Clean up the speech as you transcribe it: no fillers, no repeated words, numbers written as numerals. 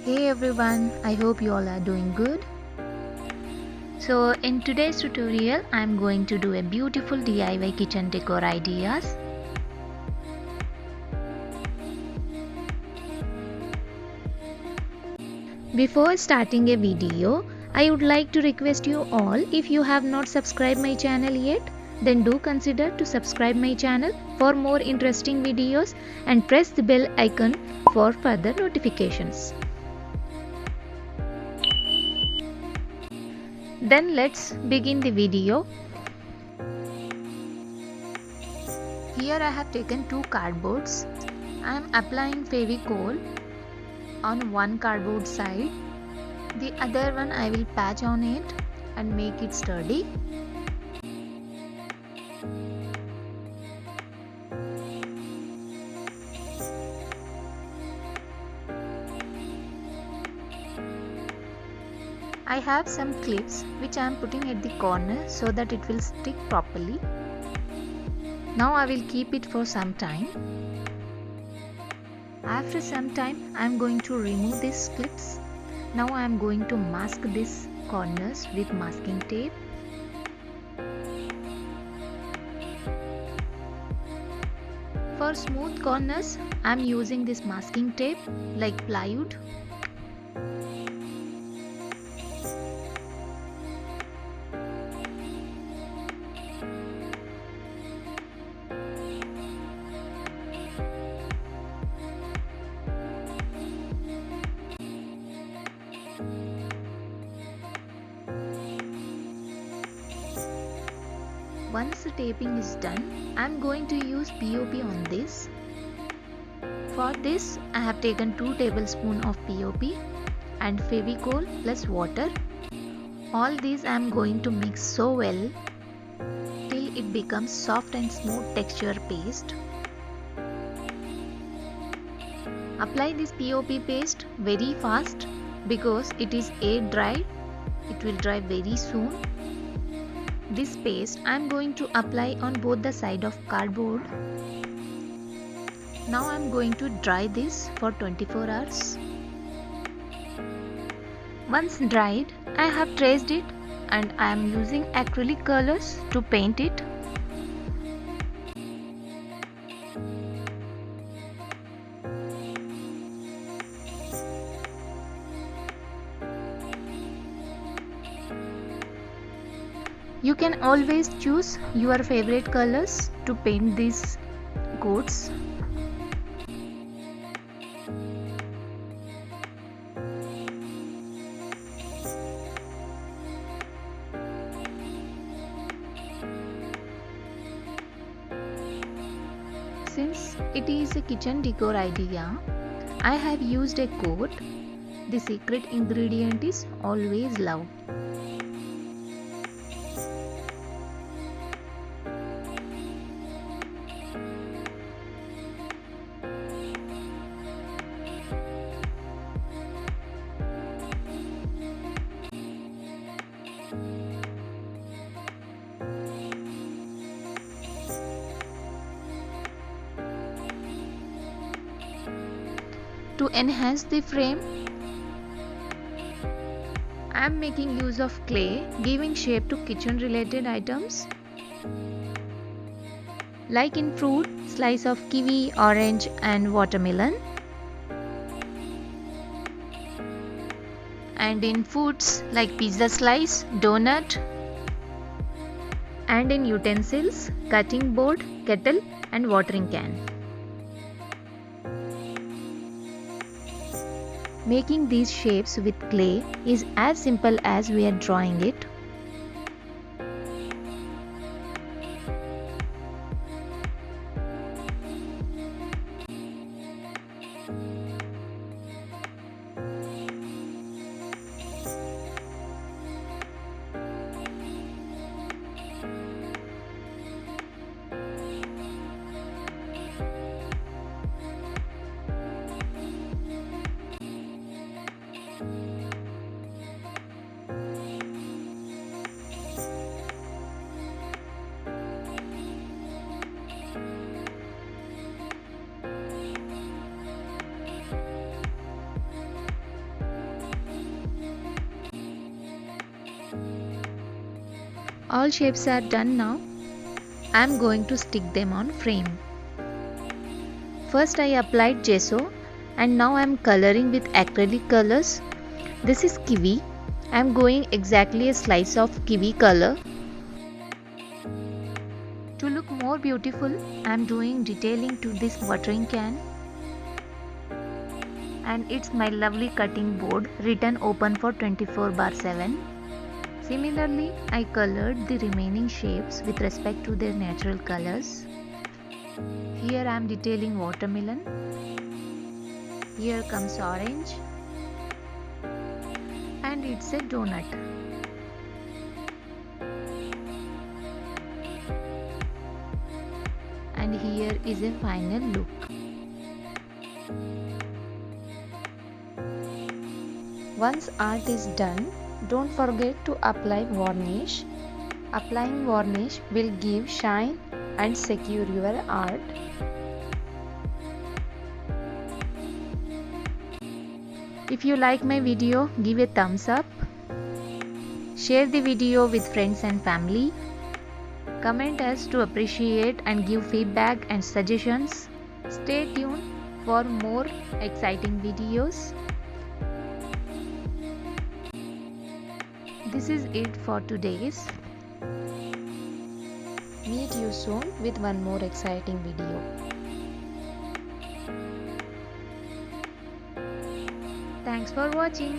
Hey everyone, I hope you all are doing good. So in today's tutorial, I'm going to do a beautiful DIY kitchen decor ideas. Before starting a video, I would like to request you all, if you have not subscribed my channel yet, then do consider to subscribe my channel for more interesting videos and press the bell icon for further notifications. Then let's begin the video. Here I have taken two cardboards. I am applying Fevicol on one cardboard side. The other one I will patch on it and make it sturdy. I have some clips which I am putting at the corner so that it will stick properly. Now I will keep it for some time. After some time I am going to remove these clips. Now I am going to mask these corners with masking tape. For smooth corners I am using this masking tape like plywood. Once the taping is done, I am going to use POP on this. For this, I have taken 2 tablespoons of POP and Fevicol plus water. All these I am going to mix so well till it becomes soft and smooth texture paste. Apply this POP paste very fast because it is air dried. It will dry very soon. This paste I am going to apply on both the side of cardboard. Now I am going to dry this for 24 hours. Once dried, I have traced it and I am using acrylic colors to paint it. You can always choose your favorite colors to paint these coats. Since it is a kitchen decor idea, I have used a coat. The secret ingredient is always love. To enhance the frame, I am making use of clay, giving shape to kitchen related items. Like in fruit, slice of kiwi, orange and watermelon. And in foods like pizza slice, donut. And in utensils, cutting board, kettle and watering can. Making these shapes with clay is as simple as we are drawing it. All shapes are done now. I am going to stick them on frame. First I applied gesso and now I am coloring with acrylic colors. This is kiwi. I am going exactly a slice of kiwi color. To look more beautiful, I am doing detailing to this watering can. And it's my lovely cutting board written open for 24/7. Similarly, I colored the remaining shapes with respect to their natural colors. Here I am detailing watermelon. Here comes orange. And it's a donut. And here is a final look. Once art is done, don't forget to apply varnish. Applying varnish will give shine and secure your art. If you like my video, give a thumbs up. Share the video with friends and family. Comment us to appreciate and give feedback and suggestions. Stay tuned for more exciting videos. This is it for today's. Meet you soon with one more exciting video. Thanks for watching.